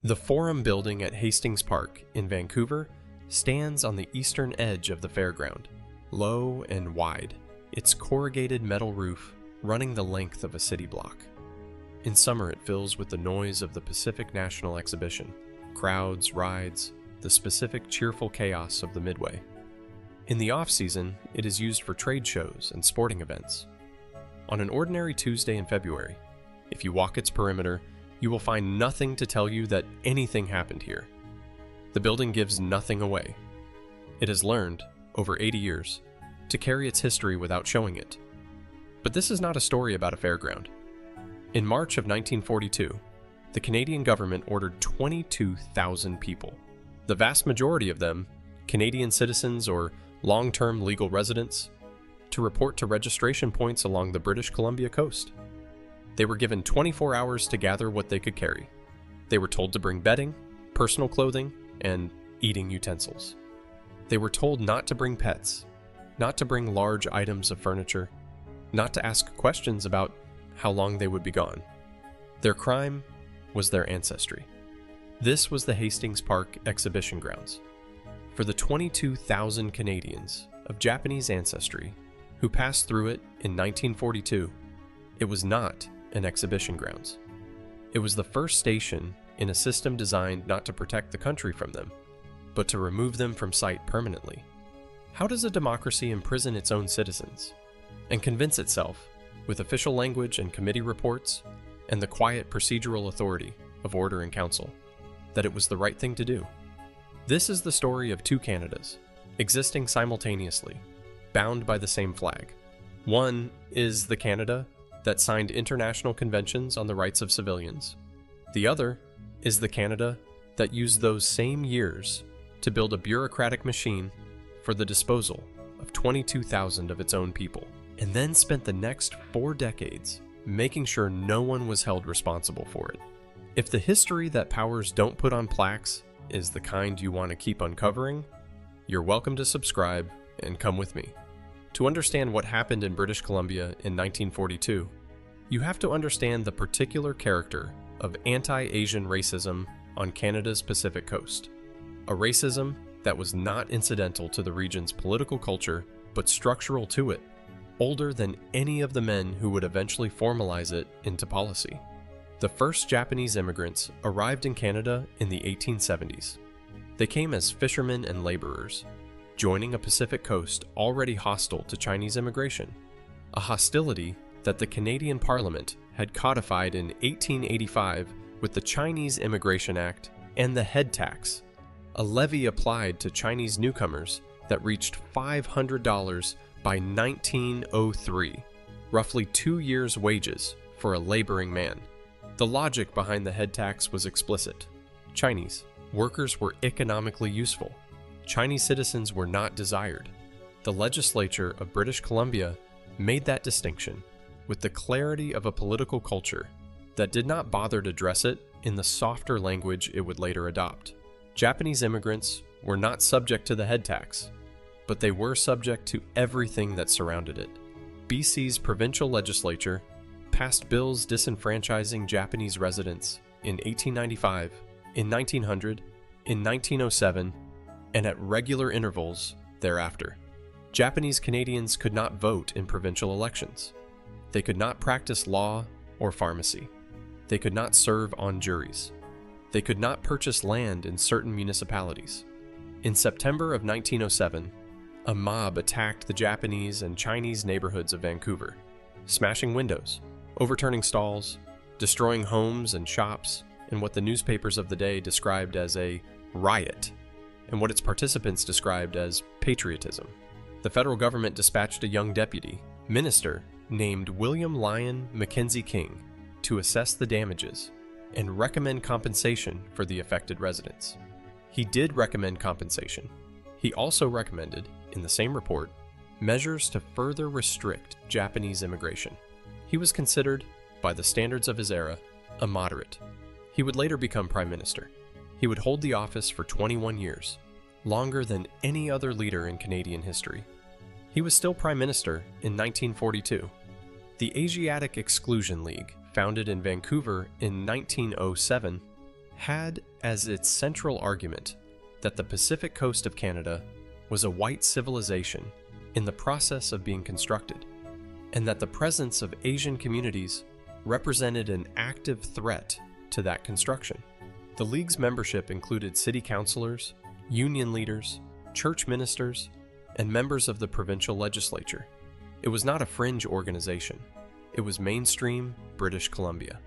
The Forum building at Hastings Park in Vancouver stands on the eastern edge of the fairground, low and wide, its corrugated metal roof running the length of a city block. In summer, it fills with the noise of the Pacific National Exhibition, crowds, rides, the specific cheerful chaos of the Midway. In the off-season, it is used for trade shows and sporting events. On an ordinary Tuesday in February, if you walk its perimeter, you will find nothing to tell you that anything happened here. The building gives nothing away. It has learned, over 80 years, to carry its history without showing it. But this is not a story about a fairground. In March of 1942, the Canadian government ordered 22,000 people, the vast majority of them Canadian citizens or long-term legal residents, to report to registration points along the British Columbia coast. They were given 24 hours to gather what they could carry. They were told to bring bedding, personal clothing, and eating utensils. They were told not to bring pets, not to bring large items of furniture, not to ask questions about how long they would be gone. Their crime was their ancestry. This was the Hastings Park exhibition grounds. For the 22,000 Canadians of Japanese ancestry who passed through it in 1942, it was not an exhibition grounds. It was the first station in a system designed not to protect the country from them, but to remove them from sight permanently. How does a democracy imprison its own citizens and convince itself, with official language and committee reports and the quiet procedural authority of order and council, that it was the right thing to do? This is the story of two Canadas, existing simultaneously, bound by the same flag. One is the Canada that signed international conventions on the rights of civilians. The other is the Canada that used those same years to build a bureaucratic machine for the disposal of 22,000 of its own people, and then spent the next 4 decades making sure no one was held responsible for it. If the history that powers don't put on plaques is the kind you want to keep uncovering, you're welcome to subscribe and come with me. To understand what happened in British Columbia in 1942, you have to understand the particular character of anti-Asian racism on Canada's Pacific coast. A racism that was not incidental to the region's political culture, but structural to it, older than any of the men who would eventually formalize it into policy. The first Japanese immigrants arrived in Canada in the 1870s. They came as fishermen and laborers, joining a Pacific coast already hostile to Chinese immigration, a hostility that the Canadian Parliament had codified in 1885 with the Chinese Immigration Act and the head tax, a levy applied to Chinese newcomers that reached $500 by 1903, roughly 2 years' wages for a laboring man. The logic behind the head tax was explicit. Chinese workers were economically useful. Chinese citizens were not desired. The legislature of British Columbia made that distinction with the clarity of a political culture that did not bother to dress it in the softer language it would later adopt. Japanese immigrants were not subject to the head tax, but they were subject to everything that surrounded it. BC's provincial legislature passed bills disenfranchising Japanese residents in 1895, in 1900, in 1907, and at regular intervals thereafter. Japanese Canadians could not vote in provincial elections. They could not practice law or pharmacy. They could not serve on juries. They could not purchase land in certain municipalities. In September of 1907, a mob attacked the Japanese and Chinese neighborhoods of Vancouver, smashing windows, overturning stalls, destroying homes and shops in what the newspapers of the day described as a riot, and what its participants described as patriotism. The federal government dispatched a young deputy, minister, named William Lyon Mackenzie King to assess the damages and recommend compensation for the affected residents. He did recommend compensation. He also recommended, in the same report, measures to further restrict Japanese immigration. He was considered, by the standards of his era, a moderate. He would later become prime minister. He would hold the office for 21 years, longer than any other leader in Canadian history. He was still prime minister in 1942. The Asiatic Exclusion League, founded in Vancouver in 1907, had as its central argument that the Pacific coast of Canada was a white civilization in the process of being constructed, and that the presence of Asian communities represented an active threat to that construction. The League's membership included city councilors, union leaders, church ministers, and members of the provincial legislature. It was not a fringe organization. It was mainstream British Columbia.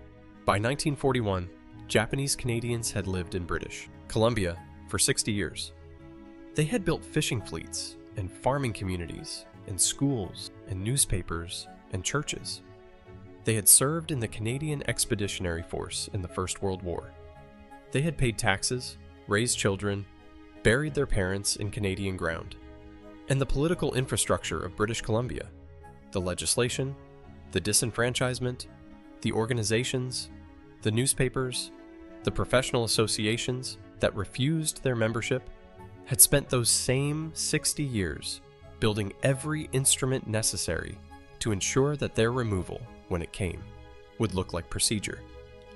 By 1941, Japanese Canadians had lived in British Columbia for 60 years. They had built fishing fleets and farming communities and schools and newspapers and churches. They had served in the Canadian Expeditionary Force in the First World War. They had paid taxes, raised children, buried their parents in Canadian ground. And the political infrastructure of British Columbia, the legislation, the disenfranchisement, the organizations, the newspapers, the professional associations that refused their membership, had spent those same 60 years building every instrument necessary to ensure that their removal, when it came, would look like procedure.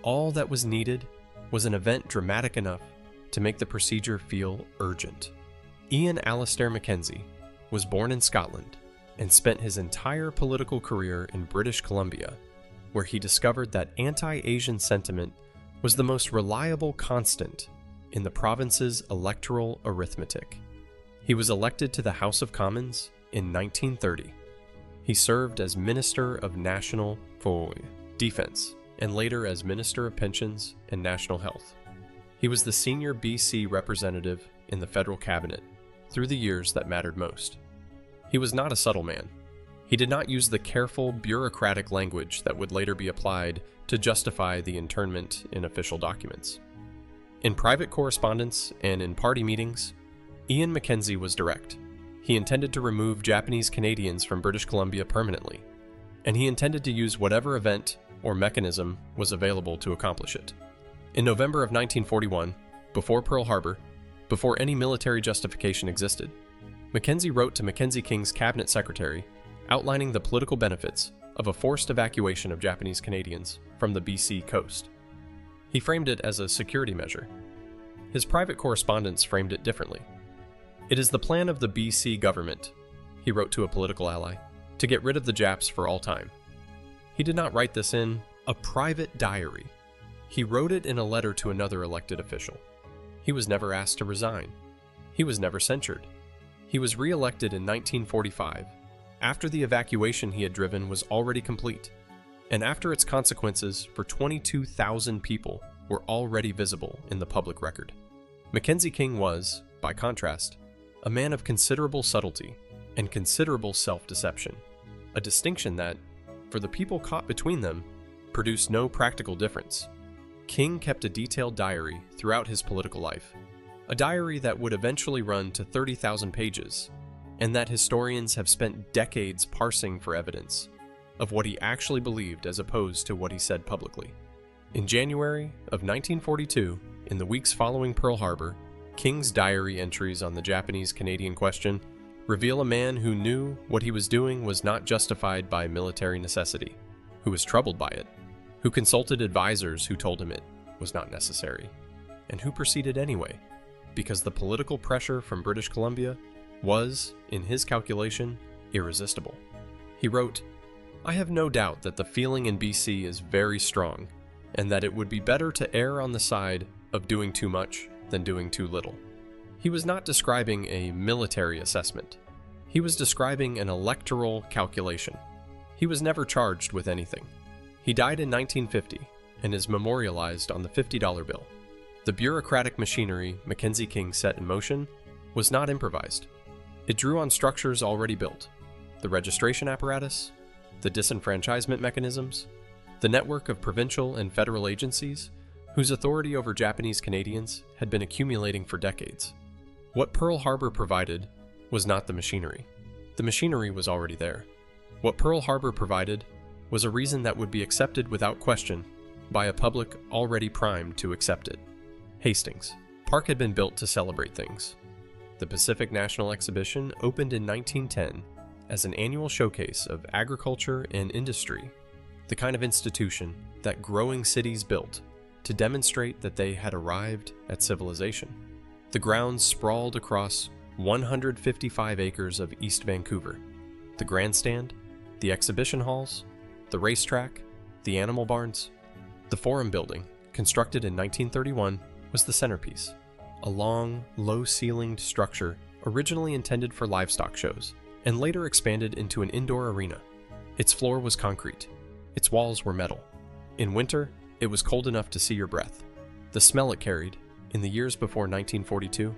All that was needed was an event dramatic enough to make the procedure feel urgent. Ian Alastair Mackenzie was born in Scotland and spent his entire political career in British Columbia, where he discovered that anti-Asian sentiment was the most reliable constant in the province's electoral arithmetic. He was elected to the House of Commons in 1930. He served as Minister of National Defense and later as Minister of Pensions and National Health. He was the senior BC representative in the federal cabinet through the years that mattered most. He was not a subtle man. He did not use the careful, bureaucratic language that would later be applied to justify the internment in official documents. In private correspondence and in party meetings, Ian Mackenzie was direct. He intended to remove Japanese Canadians from British Columbia permanently, and he intended to use whatever event or mechanism was available to accomplish it. In November of 1941, before Pearl Harbor, before any military justification existed, Mackenzie wrote to Mackenzie King's cabinet secretary outlining the political benefits of a forced evacuation of Japanese Canadians from the BC coast. He framed it as a security measure. His private correspondence framed it differently. "It is the plan of the BC government," he wrote to a political ally, "to get rid of the Japs for all time." He did not write this in a private diary. He wrote it in a letter to another elected official. He was never asked to resign. He was never censured. He was re-elected in 1945, after the evacuation he had driven was already complete, and after its consequences for 22,000 people were already visible in the public record. Mackenzie King was, by contrast, a man of considerable subtlety and considerable self-deception, a distinction that, for the people caught between them, produced no practical difference. King kept a detailed diary throughout his political life, a diary that would eventually run to 30,000 pages, and that historians have spent decades parsing for evidence of what he actually believed as opposed to what he said publicly. In January of 1942, in the weeks following Pearl Harbor, King's diary entries on the Japanese-Canadian question reveal a man who knew what he was doing was not justified by military necessity, who was troubled by it, who consulted advisors who told him it was not necessary, and who proceeded anyway, because the political pressure from British Columbia was, in his calculation, irresistible. He wrote, "I have no doubt that the feeling in BC is very strong, and that it would be better to err on the side of doing too much than doing too little." He was not describing a military assessment. He was describing an electoral calculation. He was never charged with anything. He died in 1950 and is memorialized on the $50 bill. The bureaucratic machinery Mackenzie King set in motion was not improvised. It drew on structures already built: the registration apparatus, the disenfranchisement mechanisms, the network of provincial and federal agencies whose authority over Japanese Canadians had been accumulating for decades. What Pearl Harbor provided was not the machinery. The machinery was already there. What Pearl Harbor provided was a reason that would be accepted without question by a public already primed to accept it. Hastings Park had been built to celebrate things. The Pacific National Exhibition opened in 1910 as an annual showcase of agriculture and industry, the kind of institution that growing cities built to demonstrate that they had arrived at civilization. The grounds sprawled across 155 acres of East Vancouver. The grandstand, the exhibition halls, the racetrack, the animal barns. The Forum building, constructed in 1931, was the centerpiece, a long, low-ceilinged structure originally intended for livestock shows, and later expanded into an indoor arena. Its floor was concrete. Its walls were metal. In winter, it was cold enough to see your breath. The smell it carried, in the years before 1942,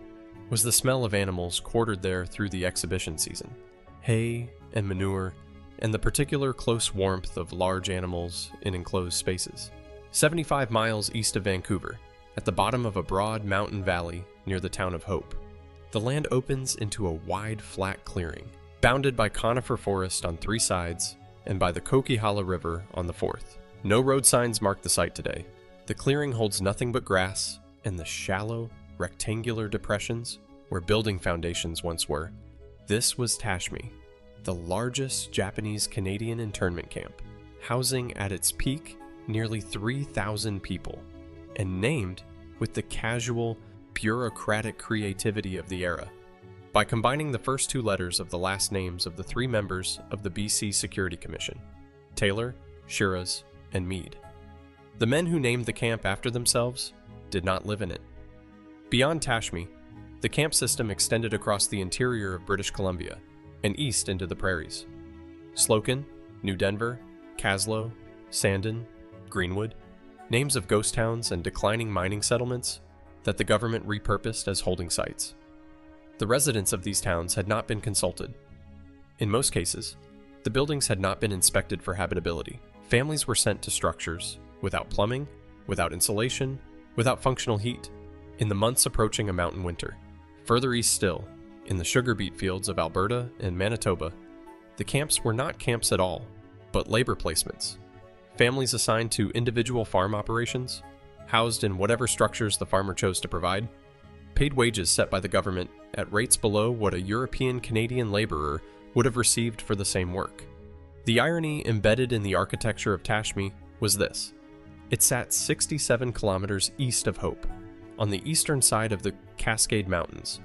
was the smell of animals quartered there through the exhibition season. Hay and manure, and the particular close warmth of large animals in enclosed spaces. 75 miles east of Vancouver, at the bottom of a broad mountain valley near the town of Hope, the land opens into a wide, flat clearing, bounded by conifer forest on 3 sides and by the Coquihalla River on the 4th. No road signs mark the site today. The clearing holds nothing but grass and the shallow, rectangular depressions where building foundations once were. This was Tashme, the largest Japanese-Canadian internment camp, housing at its peak nearly 3,000 people, and named with the casual, bureaucratic creativity of the era, by combining the first 2 letters of the last names of the 3 members of the BC Security Commission, Taylor, Shiras, and Meade. The men who named the camp after themselves did not live in it. Beyond Tashme, the camp system extended across the interior of British Columbia and east into the prairies. Slocan, New Denver, Caslow, Sandon, Greenwood, names of ghost towns and declining mining settlements that the government repurposed as holding sites. The residents of these towns had not been consulted. In most cases, the buildings had not been inspected for habitability. Families were sent to structures without plumbing, without insulation, without functional heat, in the months approaching a mountain winter. Further east still, in the sugar beet fields of Alberta and Manitoba, the camps were not camps at all, but labor placements. Families assigned to individual farm operations, housed in whatever structures the farmer chose to provide, paid wages set by the government at rates below what a European Canadian laborer would have received for the same work. The irony embedded in the architecture of Tashme was this. It sat 67 kilometers east of Hope, on the eastern side of the Cascade Mountains,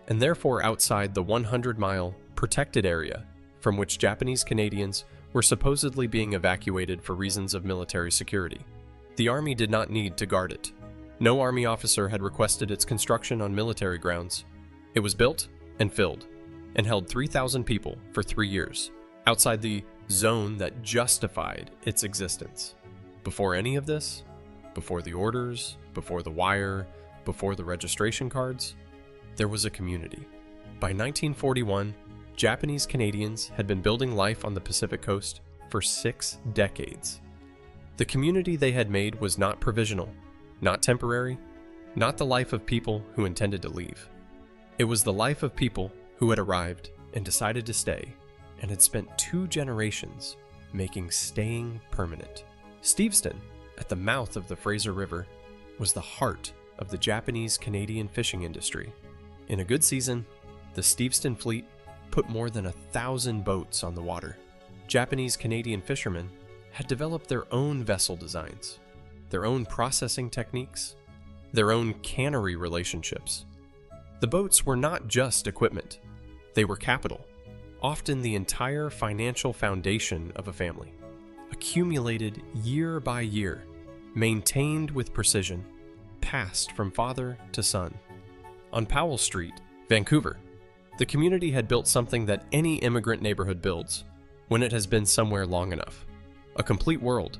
and therefore outside the 100-mile protected area from which Japanese Canadians were supposedly being evacuated for reasons of military security. The Army did not need to guard it. No Army officer had requested its construction on military grounds. It was built and filled, and held 3,000 people for 3 years, outside the zone that justified its existence. Before any of this, before the orders, before the wire, before the registration cards, there was a community. By 1941, Japanese Canadians had been building life on the Pacific Coast for 6 decades. The community they had made was not provisional, not temporary, not the life of people who intended to leave. It was the life of people who had arrived and decided to stay, and had spent 2 generations making staying permanent. Steveston, at the mouth of the Fraser River, was the heart of the Japanese-Canadian fishing industry. In a good season, the Steveston fleet put more than 1,000 boats on the water. Japanese-Canadian fishermen had developed their own vessel designs, their own processing techniques, their own cannery relationships. The boats were not just equipment, they were capital, often the entire financial foundation of a family, accumulated year by year, maintained with precision, passed from father to son. On Powell Street, Vancouver, the community had built something that any immigrant neighborhood builds when it has been somewhere long enough. A complete world,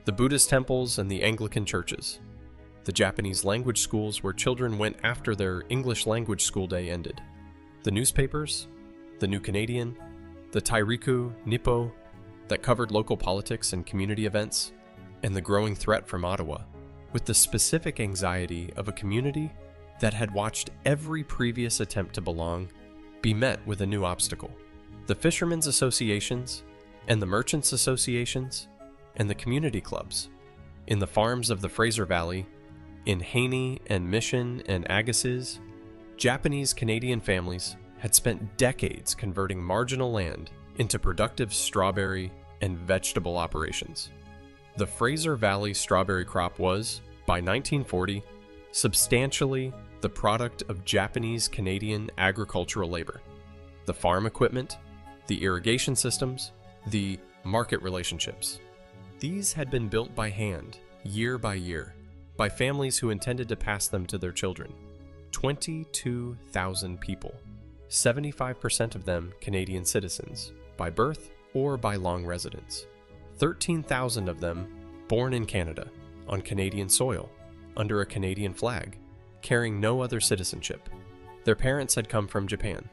the Buddhist temples and the Anglican churches, the Japanese language schools where children went after their English language school day ended, the newspapers, the New Canadian, the Tairiku Nippo that covered local politics and community events, and the growing threat from Ottawa, with the specific anxiety of a community that had watched every previous attempt to belong be met with a new obstacle. The Fishermen's Associations and the Merchants' Associations and the community clubs, in the farms of the Fraser Valley, in Haney and Mission and Agassiz, Japanese Canadian families had spent decades converting marginal land into productive strawberry and vegetable operations. The Fraser Valley strawberry crop was, by 1940, substantially the product of Japanese-Canadian agricultural labor. The farm equipment, the irrigation systems, the market relationships. These had been built by hand, year by year, by families who intended to pass them to their children. 22,000 people, 75% of them Canadian citizens, by birth or by long residence. 13,000 of them born in Canada, on Canadian soil, under a Canadian flag, carrying no other citizenship. Their parents had come from Japan.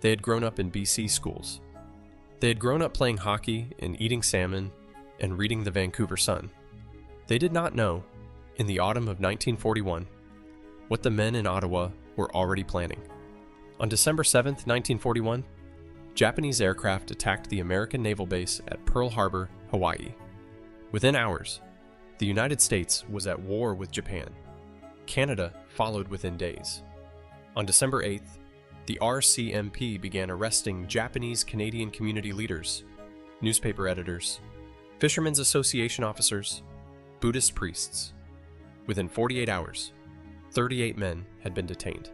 They had grown up in BC schools. They had grown up playing hockey and eating salmon and reading the Vancouver Sun. They did not know, in the autumn of 1941, what the men in Ottawa were already planning. On December 7, 1941, Japanese aircraft attacked the American naval base at Pearl Harbor, Hawaii. Within hours, the United States was at war with Japan. Canada followed within days. On December 8th, the RCMP began arresting Japanese-Canadian community leaders, newspaper editors, Fishermen's Association officers, Buddhist priests. Within 48 hours, 38 men had been detained.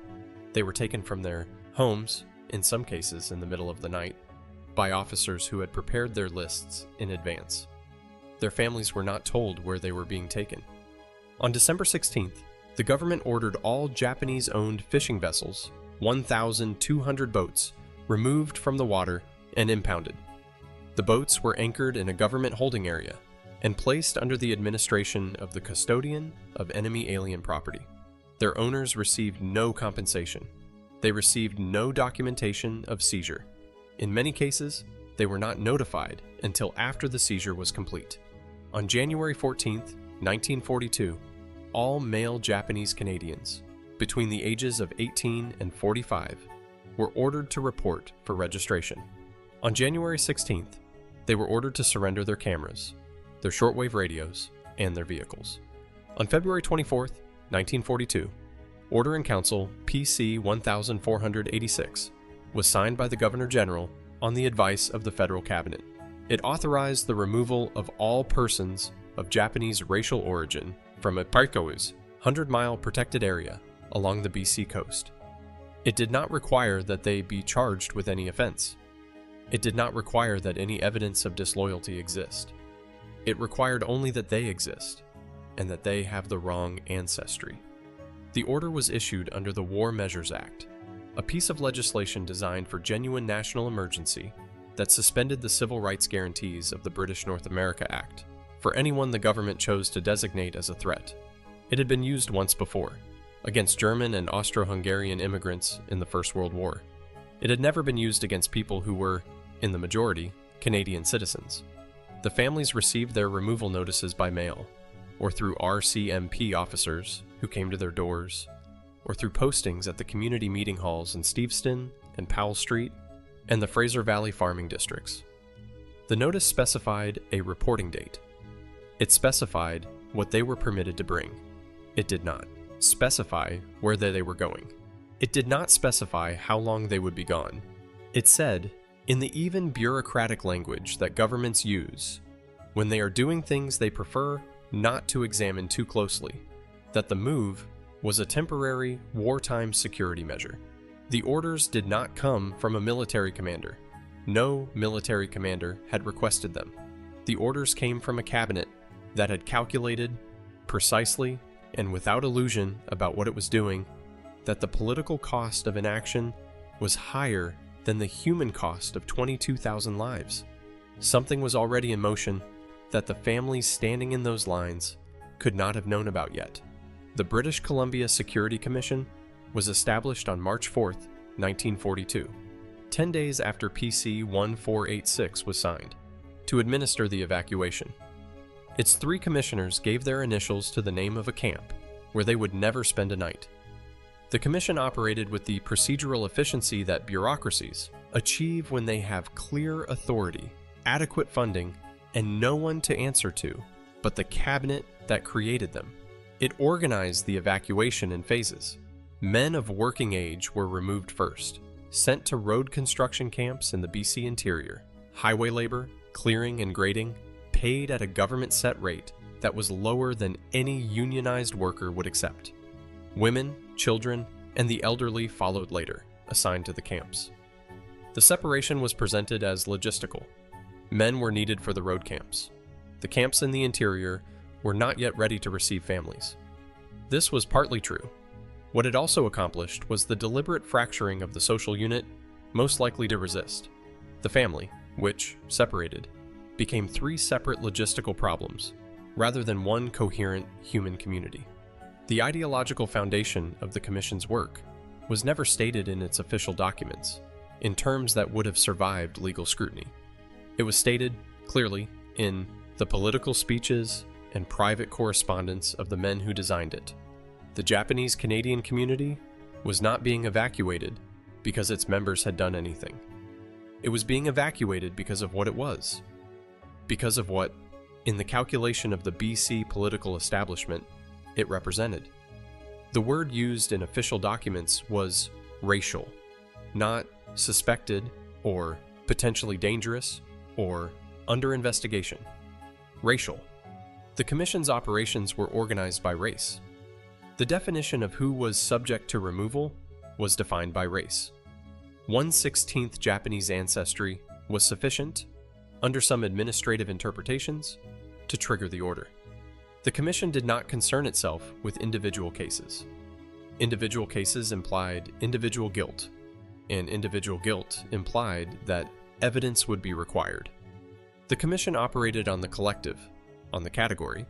They were taken from their homes, in some cases in the middle of the night, by officers who had prepared their lists in advance. Their families were not told where they were being taken. On December 16th, the government ordered all Japanese-owned fishing vessels, 1,200 boats, removed from the water and impounded. The boats were anchored in a government holding area and placed under the administration of the custodian of enemy alien property. Their owners received no compensation. They received no documentation of seizure. In many cases, they were not notified until after the seizure was complete. On January 14, 1942, all male Japanese Canadians between the ages of 18 and 45 were ordered to report for registration. On January 16th, they were ordered to surrender their cameras, their shortwave radios, and their vehicles. On February 24, 1942, Order in Council PC 1486 was signed by the Governor General on the advice of the Federal Cabinet. It authorized the removal of all persons of Japanese racial origin from a Paikawu's 100-mile protected area along the BC coast. It did not require that they be charged with any offense. It did not require that any evidence of disloyalty exist. It required only that they exist, and that they have the wrong ancestry. The order was issued under the War Measures Act, a piece of legislation designed for genuine national emergency that suspended the civil rights guarantees of the British North America Act for anyone the government chose to designate as a threat. It had been used once before, against German and Austro-Hungarian immigrants in the First World War. It had never been used against people who were, in the majority, Canadian citizens. The families received their removal notices by mail, or through RCMP officers who came to their doors, or through postings at the community meeting halls in Steveston and Powell Street and the Fraser Valley farming districts. The notice specified a reporting date. It specified what they were permitted to bring. It did not specify where they were going. It did not specify how long they would be gone. It said, in the even bureaucratic language that governments use when they are doing things they prefer not to examine too closely, that the move was a temporary wartime security measure. The orders did not come from a military commander. No military commander had requested them. The orders came from a cabinet that had calculated, precisely and without illusion about what it was doing, that the political cost of inaction was higher than the human cost of 22,000 lives. Something was already in motion that the families standing in those lines could not have known about yet. The British Columbia Security Commission was established on March 4, 1942, 10 days after PC 1486 was signed, to administer the evacuation. Its 3 commissioners gave their initials to the name of a camp where they would never spend a night. The commission operated with the procedural efficiency that bureaucracies achieve when they have clear authority, adequate funding, and no one to answer to but the cabinet that created them. It organized the evacuation in phases. Men of working age were removed first, sent to road construction camps in the BC interior. Highway labor, clearing and grading, paid at a government set rate, that was lower than any unionized worker would accept. Women, children, and the elderly followed later, assigned to the camps. The separation was presented as logistical. Men were needed for the road camps. The camps in the interior were not yet ready to receive families. This was partly true. What it also accomplished was the deliberate fracturing of the social unit most likely to resist. The family, which, separated, became three separate logistical problems, rather than one coherent human community. The ideological foundation of the Commission's work was never stated in its official documents, in terms that would have survived legal scrutiny. It was stated, clearly, in the political speeches and private correspondence of the men who designed it. The Japanese Canadian community was not being evacuated because its members had done anything. It was being evacuated because of what it was. Because of what, in the calculation of the BC political establishment, it represented. The word used in official documents was racial, not suspected or potentially dangerous or under investigation. Racial. The Commission's operations were organized by race. The definition of who was subject to removal was defined by race. 1/16 Japanese ancestry was sufficient, under some administrative interpretations, to trigger the order. The Commission did not concern itself with individual cases. Individual cases implied individual guilt, and individual guilt implied that evidence would be required. The Commission operated on the collective, on the category,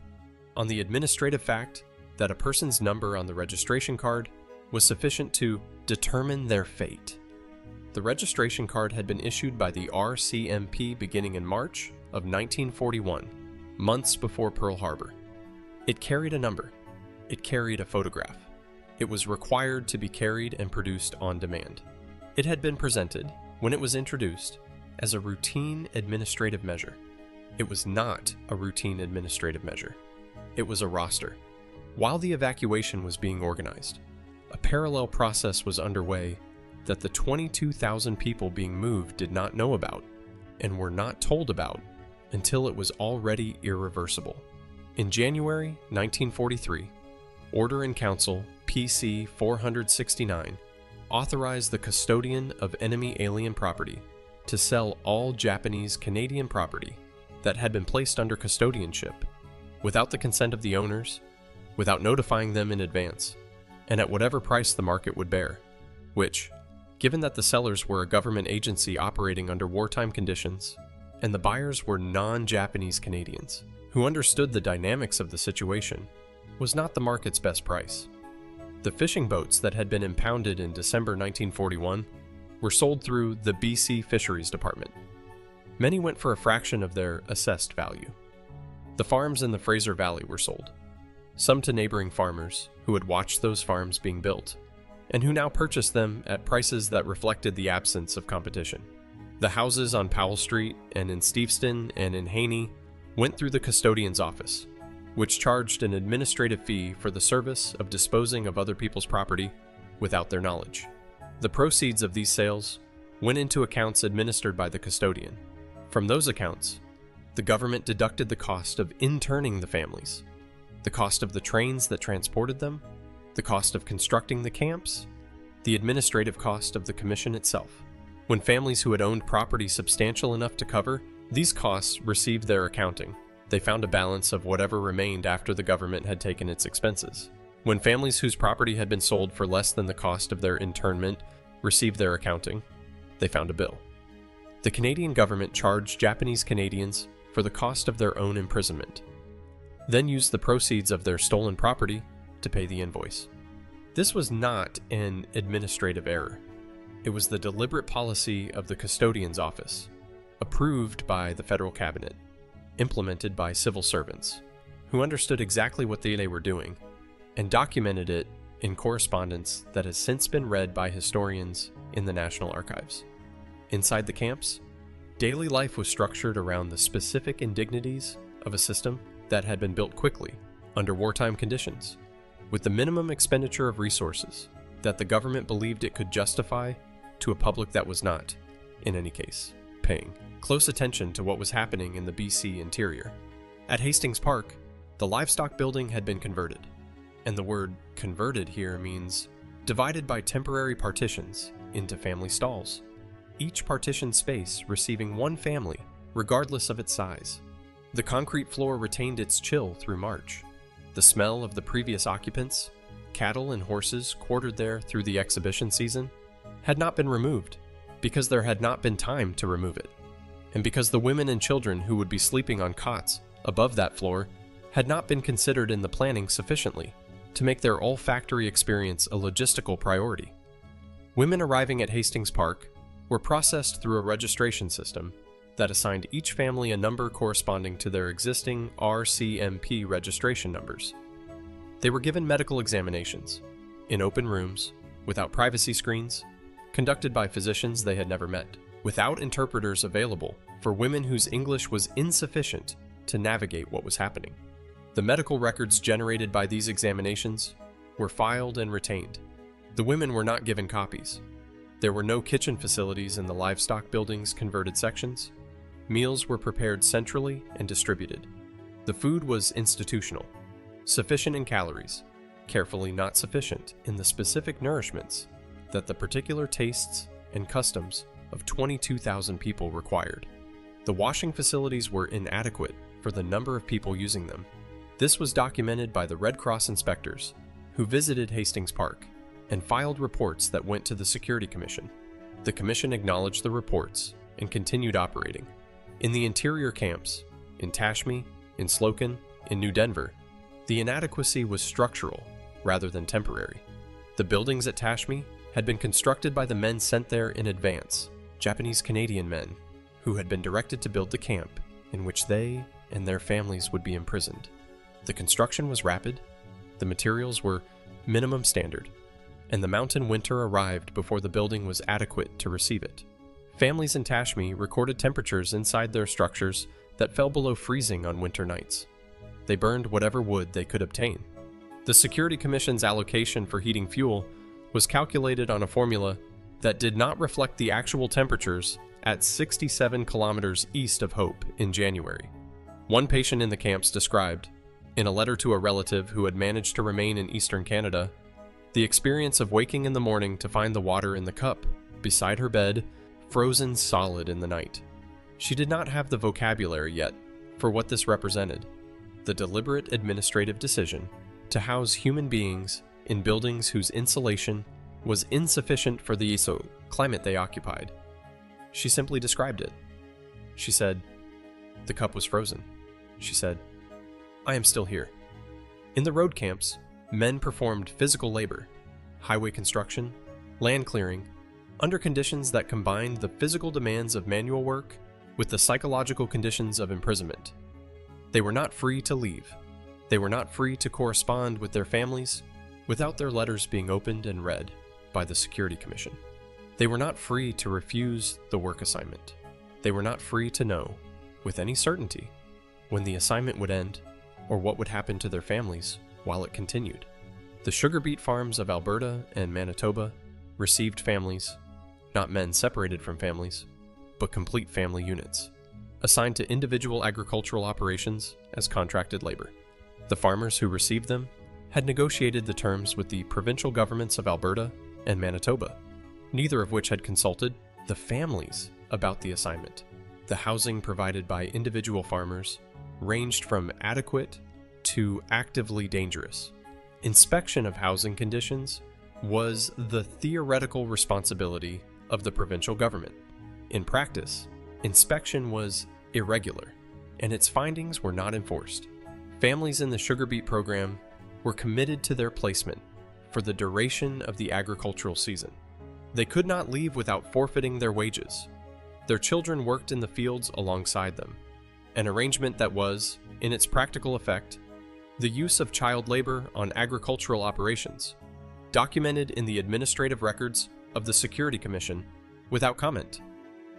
on the administrative fact that a person's number on the registration card was sufficient to determine their fate. The registration card had been issued by the RCMP beginning in March of 1941, months before Pearl Harbor. It carried a number. It carried a photograph. It was required to be carried and produced on demand. It had been presented, when it was introduced, as a routine administrative measure. It was not a routine administrative measure. It was a roster. While the evacuation was being organized, a parallel process was underway that the 22,000 people being moved did not know about and were not told about until it was already irreversible. In January 1943, Order in Council PC 469 authorized the custodian of enemy alien property to sell all Japanese Canadian property that had been placed under custodianship without the consent of the owners, without notifying them in advance, and at whatever price the market would bear, which, given that the sellers were a government agency operating under wartime conditions, and the buyers were non-Japanese Canadians, who understood the dynamics of the situation, was not the market's best price. The fishing boats that had been impounded in December 1941 were sold through the BC Fisheries Department. Many went for a fraction of their assessed value. The farms in the Fraser Valley were sold, some to neighboring farmers who had watched those farms being built, and who now purchased them at prices that reflected the absence of competition. The houses on Powell Street and in Steveston and in Haney went through the custodian's office, which charged an administrative fee for the service of disposing of other people's property without their knowledge. The proceeds of these sales went into accounts administered by the custodian. From those accounts, the government deducted the cost of interning the families, the cost of the trains that transported them, the cost of constructing the camps, the administrative cost of the commission itself. When families who had owned property substantial enough to cover these costs received their accounting, they found a balance of whatever remained after the government had taken its expenses. When families whose property had been sold for less than the cost of their internment received their accounting, they found a bill. The Canadian government charged Japanese Canadians for the cost of their own imprisonment, then used the proceeds of their stolen property to pay the invoice. This was not an administrative error. It was the deliberate policy of the custodian's office, approved by the federal cabinet, implemented by civil servants, who understood exactly what they were doing, and documented it in correspondence that has since been read by historians in the National Archives. Inside the camps, daily life was structured around the specific indignities of a system that had been built quickly, under wartime conditions, with the minimum expenditure of resources that the government believed it could justify to a public that was not, in any case, paying close attention to what was happening in the BC interior. At Hastings Park, The livestock building had been converted, and the word converted here means divided by temporary partitions into family stalls, each partition space receiving one family, regardless of its size. The concrete floor retained its chill through March. The smell of the previous occupants, cattle and horses quartered there through the exhibition season, had not been removed because there had not been time to remove it, and because the women and children who would be sleeping on cots above that floor had not been considered in the planning sufficiently to make their olfactory experience a logistical priority. Women arriving at Hastings Park were processed through a registration system that assigned each family a number corresponding to their existing RCMP registration numbers. They were given medical examinations, in open rooms, without privacy screens, conducted by physicians they had never met, without interpreters available for women whose English was insufficient to navigate what was happening. The medical records generated by these examinations were filed and retained. The women were not given copies. There were no kitchen facilities in the livestock building's converted sections. Meals were prepared centrally and distributed. The food was institutional, sufficient in calories, carefully not sufficient in the specific nourishments that the particular tastes and customs of 22,000 people required. The washing facilities were inadequate for the number of people using them. This was documented by the Red Cross inspectors who visited Hastings Park and filed reports that went to the Security Commission. The Commission acknowledged the reports and continued operating. In the interior camps, in Tashme, in Slocum, in New Denver, the inadequacy was structural rather than temporary. The buildings at Tashme had been constructed by the men sent there in advance, Japanese-Canadian men, who had been directed to build the camp in which they and their families would be imprisoned. The construction was rapid, the materials were minimum standard, and the mountain winter arrived before the building was adequate to receive it. Families in Tashme recorded temperatures inside their structures that fell below freezing on winter nights. They burned whatever wood they could obtain. The Security Commission's allocation for heating fuel was calculated on a formula that did not reflect the actual temperatures at 67 kilometers east of Hope in January. One patient in the camps described, in a letter to a relative who had managed to remain in eastern Canada, the experience of waking in the morning to find the water in the cup beside her bed frozen solid in the night. She did not have the vocabulary yet for what this represented: the deliberate administrative decision to house human beings in buildings whose insulation was insufficient for the climate they occupied. She simply described it. She said, "The cup was frozen." She said, "I am still here." In the road camps, men performed physical labor, highway construction, land clearing, under conditions that combined the physical demands of manual work with the psychological conditions of imprisonment. They were not free to leave. They were not free to correspond with their families without their letters being opened and read by the Security Commission. They were not free to refuse the work assignment. They were not free to know, with any certainty, when the assignment would end or what would happen to their families while it continued. The sugar beet farms of Alberta and Manitoba received families, not men separated from families, but complete family units, assigned to individual agricultural operations as contracted labor. The farmers who received them had negotiated the terms with the provincial governments of Alberta and Manitoba, neither of which had consulted the families about the assignment. The housing provided by individual farmers ranged from adequate to actively dangerous. Inspection of housing conditions was the theoretical responsibility of the provincial government. In practice, inspection was irregular, and its findings were not enforced. Families in the sugar beet program were committed to their placement for the duration of the agricultural season. They could not leave without forfeiting their wages. Their children worked in the fields alongside them, an arrangement that was, in its practical effect, the use of child labor on agricultural operations, documented in the administrative records of the Security Commission without comment.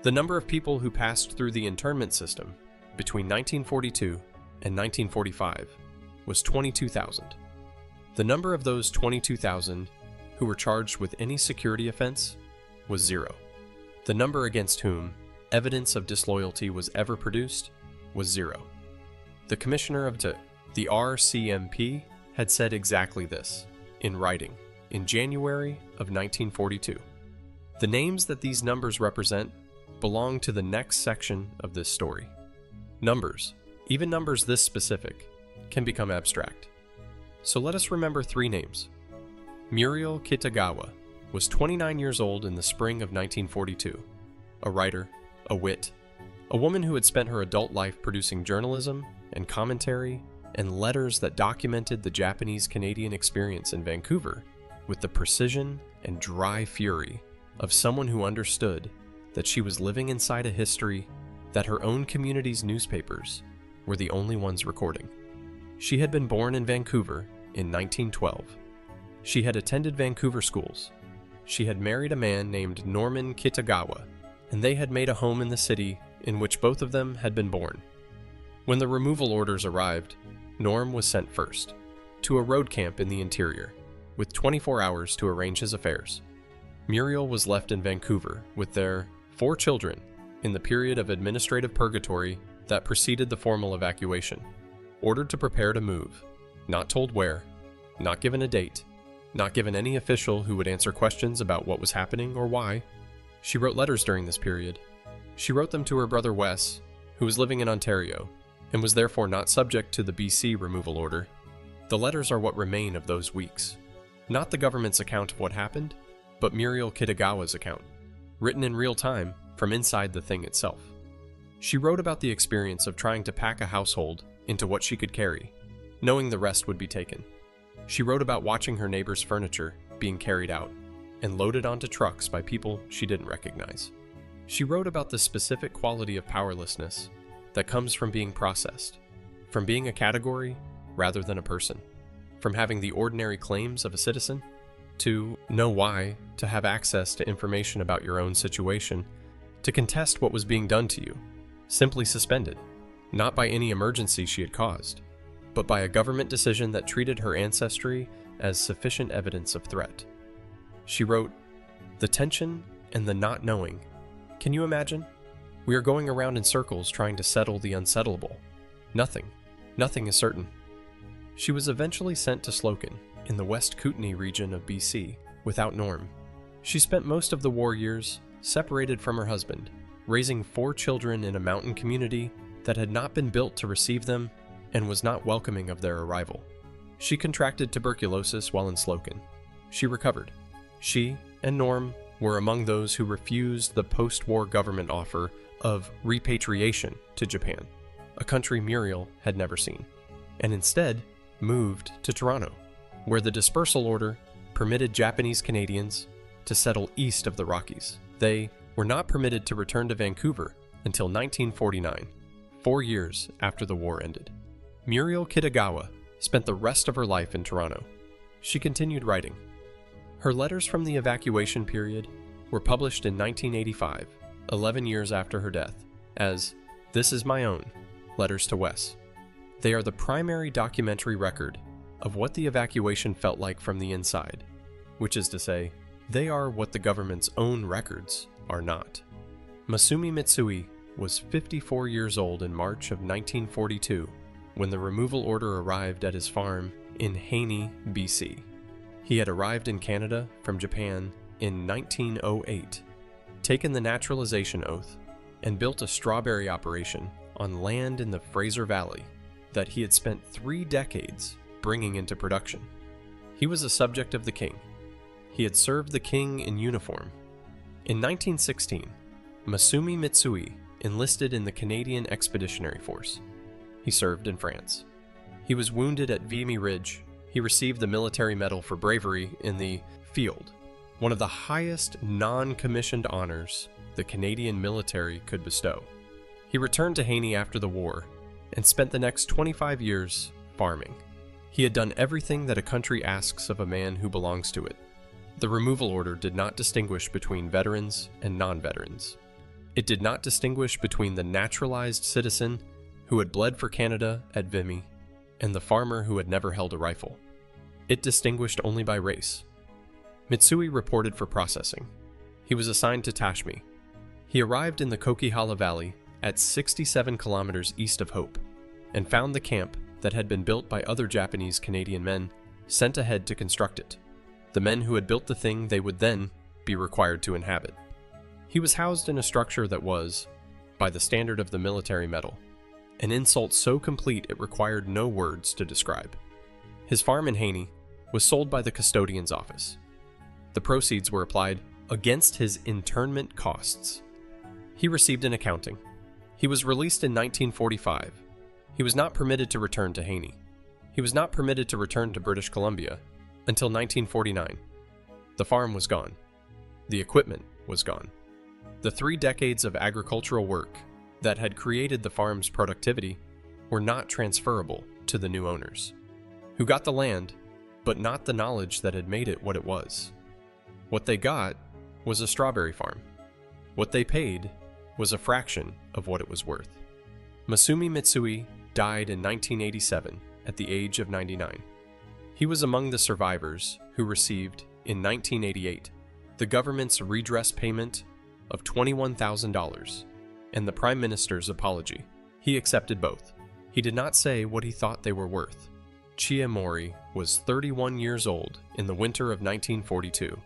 The number of people who passed through the internment system between 1942 and 1945 was 22,000. The number of those 22,000 who were charged with any security offense was 0. The number against whom evidence of disloyalty was ever produced was 0. The Commissioner of The RCMP had said exactly this, in writing, in January of 1942. The names that these numbers represent belong to the next section of this story. Numbers, even numbers this specific, can become abstract. So let us remember 3 names. Muriel Kitagawa was 29 years old in the spring of 1942, a writer, a wit, a woman who had spent her adult life producing journalism and commentary and letters that documented the Japanese-Canadian experience in Vancouver with the precision and dry fury of someone who understood that she was living inside a history that her own community's newspapers were the only ones recording. She had been born in Vancouver in 1912. She had attended Vancouver schools. She had married a man named Norman Kitagawa, and they had made a home in the city in which both of them had been born. When the removal orders arrived, Norm was sent first, to a road camp in the interior, with 24 hours to arrange his affairs. Muriel was left in Vancouver with their 4 children in the period of administrative purgatory that preceded the formal evacuation, ordered to prepare to move, not told where, not given a date, not given any official who would answer questions about what was happening or why. She wrote letters during this period. She wrote them to her brother Wes, who was living in Ontario, and was therefore not subject to the BC removal order. The letters are what remain of those weeks. Not the government's account of what happened, but Muriel Kitagawa's account, written in real time from inside the thing itself. She wrote about the experience of trying to pack a household into what she could carry, knowing the rest would be taken. She wrote about watching her neighbor's furniture being carried out and loaded onto trucks by people she didn't recognize. She wrote about the specific quality of powerlessness that comes from being processed, from being a category rather than a person, from having the ordinary claims of a citizen, to know why, to have access to information about your own situation, to contest what was being done to you, simply suspended, not by any emergency she had caused, but by a government decision that treated her ancestry as sufficient evidence of threat. She wrote, "The tension and the not knowing. Can you imagine? We are going around in circles trying to settle the unsettleable. Nothing is certain." She was eventually sent to Slocan, in the West Kootenay region of BC, without Norm. She spent most of the war years separated from her husband, raising 4 children in a mountain community that had not been built to receive them and was not welcoming of their arrival. She contracted tuberculosis while in Slocan. She recovered. She and Norm were among those who refused the post-war government offer of repatriation to Japan, a country Muriel had never seen, and instead moved to Toronto, where the dispersal order permitted Japanese Canadians to settle east of the Rockies. They were not permitted to return to Vancouver until 1949, 4 years after the war ended. Muriel Kitagawa spent the rest of her life in Toronto. She continued writing. Her letters from the evacuation period were published in 1985, 11 years after her death, as "This is my own, letters to Wes." They are the primary documentary record of what the evacuation felt like from the inside, which is to say, they are what the government's own records are not. Masumi Mitsui was 54 years old in March of 1942 when the removal order arrived at his farm in Haney, BC. He had arrived in Canada from Japan in 1908, taken the naturalization oath, and built a strawberry operation on land in the Fraser Valley that he had spent 3 decades bringing into production. He was a subject of the king. He had served the king in uniform. In 1916, Masumi Mitsui enlisted in the Canadian Expeditionary Force. He served in France. He was wounded at Vimy Ridge. He received the Military Medal for Bravery in the field, one of the highest non-commissioned honors the Canadian military could bestow. He returned to Haney after the war and spent the next 25 years farming. He had done everything that a country asks of a man who belongs to it. The removal order did not distinguish between veterans and non-veterans. It did not distinguish between the naturalized citizen who had bled for Canada at Vimy and the farmer who had never held a rifle. It distinguished only by race. Mitsui reported for processing. He was assigned to Tashmi. He arrived in the Coquihalla Valley at 67 kilometers east of Hope and found the camp that had been built by other Japanese Canadian men sent ahead to construct it, the men who had built the thing they would then be required to inhabit. He was housed in a structure that was, by the standard of the military medal, an insult so complete it required no words to describe. His farm in Haney was sold by the custodian's office. The proceeds were applied against his internment costs. He received an accounting. He was released in 1945. He was not permitted to return to Haney. He was not permitted to return to British Columbia until 1949. The farm was gone. The equipment was gone. The 3 decades of agricultural work that had created the farm's productivity were not transferable to the new owners, who got the land, but not the knowledge that had made it what it was. What they got was a strawberry farm. What they paid was a fraction of what it was worth. Masumi Mitsui died in 1987 at the age of 99. He was among the survivors who received, in 1988, the government's redress payment of $21,000 and the Prime Minister's apology. He accepted both. He did not say what he thought they were worth. Chia Mori was 31 years old in the winter of 1942.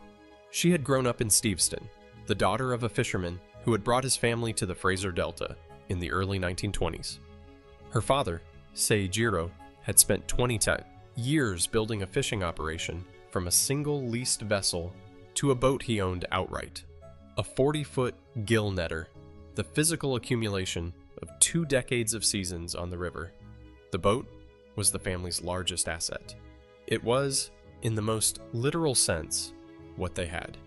She had grown up in Steveston, the daughter of a fisherman who had brought his family to the Fraser Delta in the early 1920s. Her father, Seijiro, had spent 20 years building a fishing operation from a single leased vessel to a boat he owned outright. A 40-foot gill netter, the physical accumulation of 2 decades of seasons on the river. The boat was the family's largest asset. It was, in the most literal sense, what they had.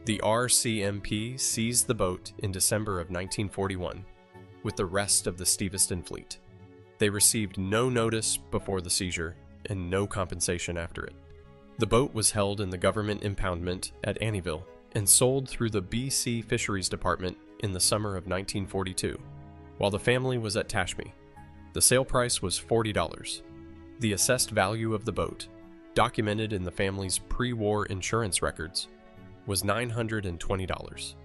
The RCMP seized the boat in December of 1941 with the rest of the Steveston fleet. They received no notice before the seizure and no compensation after it. The boat was held in the government impoundment at Annieville and sold through the BC Fisheries Department in the summer of 1942, while the family was at Tashme. The sale price was $40. The assessed value of the boat, documented in the family's pre-war insurance records, was $920.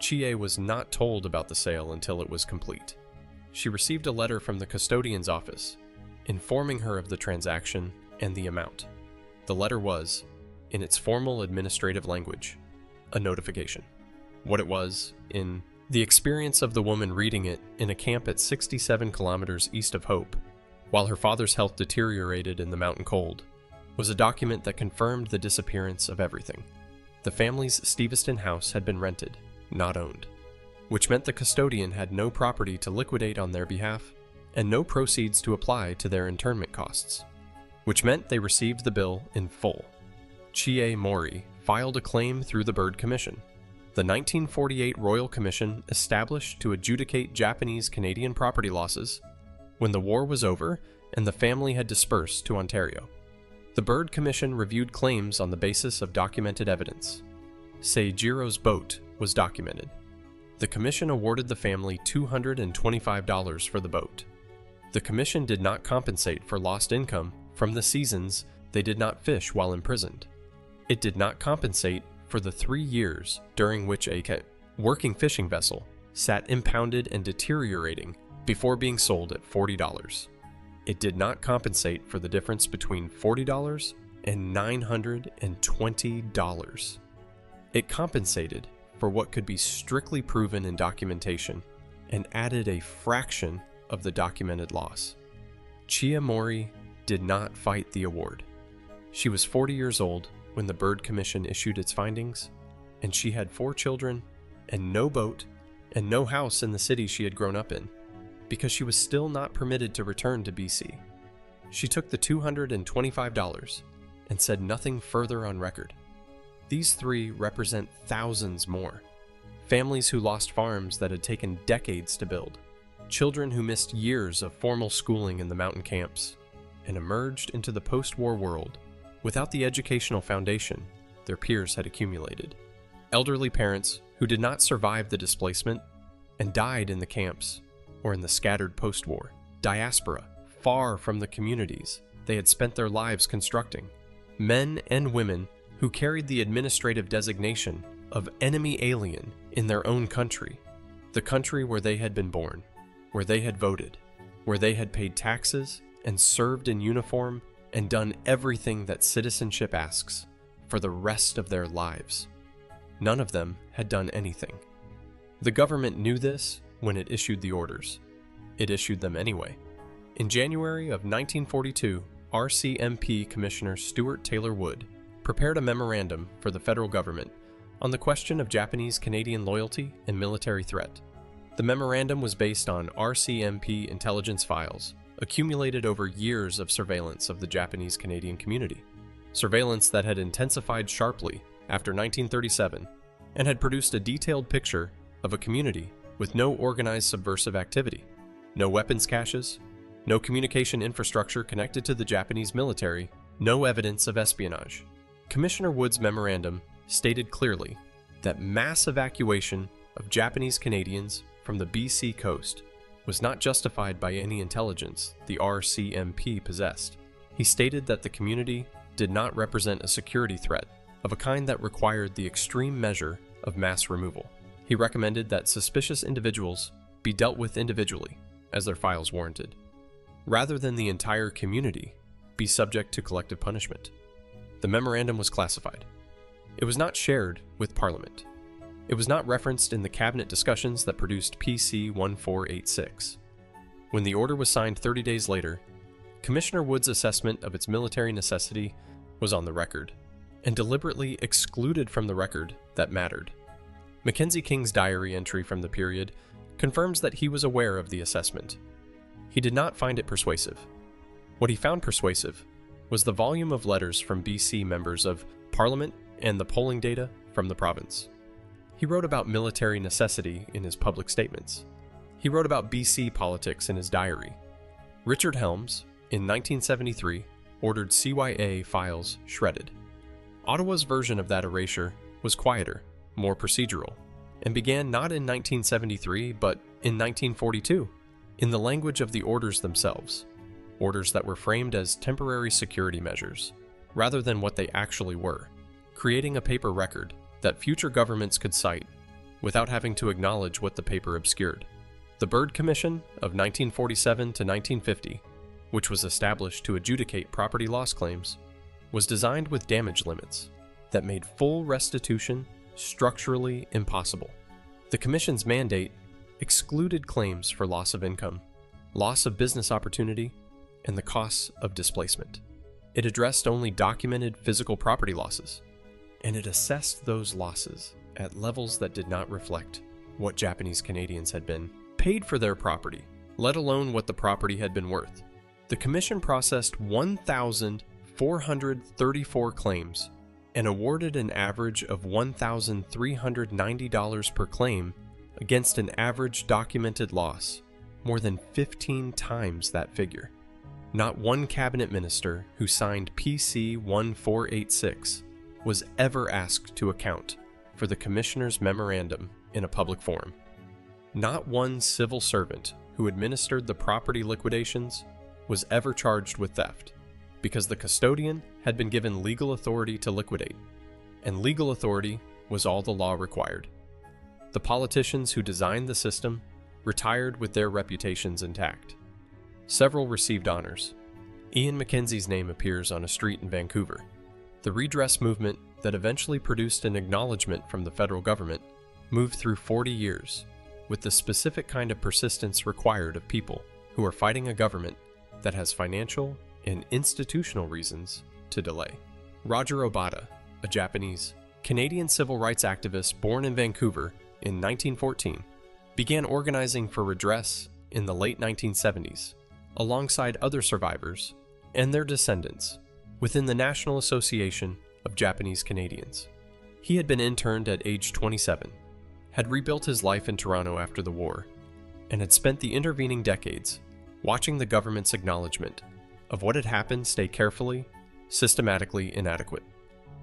Chie was not told about the sale until it was complete. She received a letter from the custodian's office informing her of the transaction and the amount. The letter was, in its formal administrative language, a notification. What it was, in the experience of the woman reading it in a camp at 67 kilometers east of Hope, while her father's health deteriorated in the mountain cold, was a document that confirmed the disappearance of everything. The family's Steveston house had been rented, not owned, which meant the custodian had no property to liquidate on their behalf and no proceeds to apply to their internment costs, which meant they received the bill in full. Chie Mori filed a claim through the Byrd Commission, the 1948 Royal Commission established to adjudicate Japanese Canadian property losses when the war was over and the family had dispersed to Ontario. The Byrd Commission reviewed claims on the basis of documented evidence. Seijiro's boat was documented. The commission awarded the family $225 for the boat. The commission did not compensate for lost income from the seasons they did not fish while imprisoned. It did not compensate for the 3 years during which a working fishing vessel sat impounded and deteriorating before being sold at $40. It did not compensate for the difference between $40 and $920. It compensated for what could be strictly proven in documentation and added a fraction of the documented loss. Chia Mori did not fight the award. She was 40 years old when the Byrd Commission issued its findings, and she had 4 children and no boat and no house in the city she had grown up in, because she was still not permitted to return to BC. She took the $225 and said nothing further on record. These 3 represent thousands more. Families who lost farms that had taken decades to build. Children who missed years of formal schooling in the mountain camps and emerged into the post-war world without the educational foundation their peers had accumulated. Elderly parents who did not survive the displacement and died in the camps or in the scattered post-war diaspora, far from the communities they had spent their lives constructing. Men and women who carried the administrative designation of enemy alien in their own country, the country where they had been born, where they had voted, where they had paid taxes and served in uniform and done everything that citizenship asks for the rest of their lives. None of them had done anything. The government knew this when it issued the orders. It issued them anyway. In January of 1942, RCMP Commissioner Stuart Taylor Wood prepared a memorandum for the federal government on the question of Japanese-Canadian loyalty and military threat. The memorandum was based on RCMP intelligence files accumulated over years of surveillance of the Japanese-Canadian community, surveillance that had intensified sharply after 1937 and had produced a detailed picture of a community with no organized subversive activity, no weapons caches, no communication infrastructure connected to the Japanese military, no evidence of espionage. Commissioner Wood's memorandum stated clearly that mass evacuation of Japanese Canadians from the BC coast was not justified by any intelligence the RCMP possessed. He stated that the community did not represent a security threat of a kind that required the extreme measure of mass removal. He recommended that suspicious individuals be dealt with individually, as their files warranted, rather than the entire community be subject to collective punishment. The memorandum was classified. It was not shared with Parliament. It was not referenced in the cabinet discussions that produced PC 1486. When the order was signed 30 days later, Commissioner Wood's assessment of its military necessity was on the record, and deliberately excluded from the record that mattered. Mackenzie King's diary entry from the period confirms that he was aware of the assessment. He did not find it persuasive. What he found persuasive was the volume of letters from BC members of Parliament and the polling data from the province. He wrote about military necessity in his public statements. He wrote about BC politics in his diary. Richard Helms, in 1973, ordered CYA files shredded. Ottawa's version of that erasure was quieter, more procedural, and began not in 1973 but in 1942, in the language of the orders themselves, orders that were framed as temporary security measures, rather than what they actually were, creating a paper record that future governments could cite without having to acknowledge what the paper obscured. The Byrd Commission of 1947 to 1950, which was established to adjudicate property loss claims, was designed with damage limits that made full restitution structurally impossible. The Commission's mandate excluded claims for loss of income, loss of business opportunity, and the costs of displacement. It addressed only documented physical property losses, and it assessed those losses at levels that did not reflect what Japanese Canadians had been paid for their property, let alone what the property had been worth. The Commission processed 1,434 claims and awarded an average of $1,390 per claim against an average documented loss, more than 15 times that figure. Not one cabinet minister who signed PC 1486 was ever asked to account for the Commissioner's memorandum in a public forum. Not one civil servant who administered the property liquidations was ever charged with theft, because the custodian had been given legal authority to liquidate, and legal authority was all the law required. The politicians who designed the system retired with their reputations intact. Several received honors. Ian Mackenzie's name appears on a street in Vancouver. The redress movement that eventually produced an acknowledgement from the federal government moved through 40 years, with the specific kind of persistence required of people who are fighting a government that has financial and institutional reasons to delay. Roger Obata, a Japanese Canadian civil rights activist born in Vancouver in 1914, began organizing for redress in the late 1970s, alongside other survivors and their descendants within the National Association of Japanese Canadians. He had been interned at age 27, had rebuilt his life in Toronto after the war, and had spent the intervening decades watching the government's acknowledgement of what had happened stay carefully, systematically inadequate.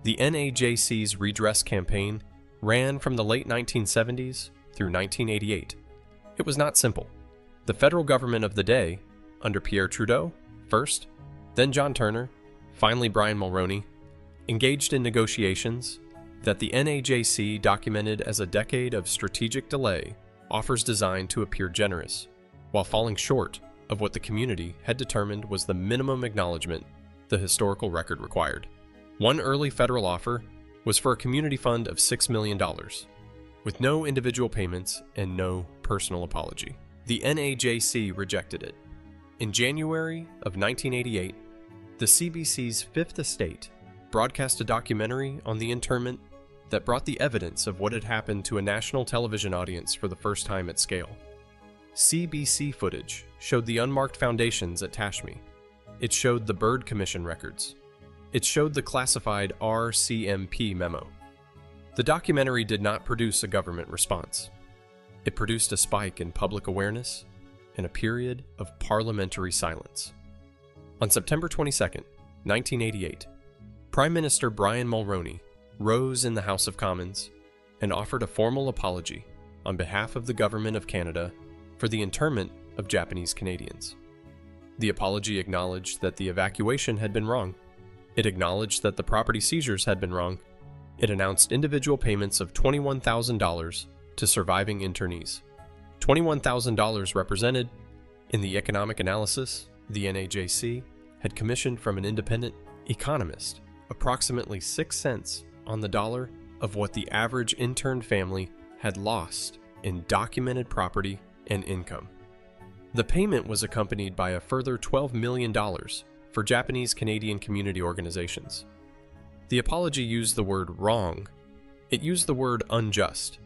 The NAJC's redress campaign ran from the late 1970s through 1988. It was not simple. The federal government of the day, under Pierre Trudeau first, then John Turner, finally Brian Mulroney, engaged in negotiations that the NAJC documented as a decade of strategic delay, offers designed to appear generous, while falling short of what the community had determined was the minimum acknowledgement the historical record required. One early federal offer was for a community fund of $6 million, with no individual payments and no personal apology. The NAJC rejected it. In January of 1988, the CBC's Fifth Estate broadcast a documentary on the internment that brought the evidence of what had happened to a national television audience for the first time at scale. CBC footage showed the unmarked foundations at Tashme. It showed the Byrd Commission records. It showed the classified RCMP memo. The documentary did not produce a government response. It produced a spike in public awareness and a period of parliamentary silence. On September 22, 1988, Prime Minister Brian Mulroney rose in the House of Commons and offered a formal apology on behalf of the Government of Canada for the internment of Japanese Canadians. The apology acknowledged that the evacuation had been wrong. It acknowledged that the property seizures had been wrong. It announced individual payments of $21,000 to surviving internees. $21,000 represented, in the economic analysis the NAJC had commissioned from an independent economist, approximately 6 cents on the dollar of what the average interned family had lost in documented property and income. The payment was accompanied by a further $12 million for Japanese Canadian community organizations. The apology used the word wrong. It used the word unjust.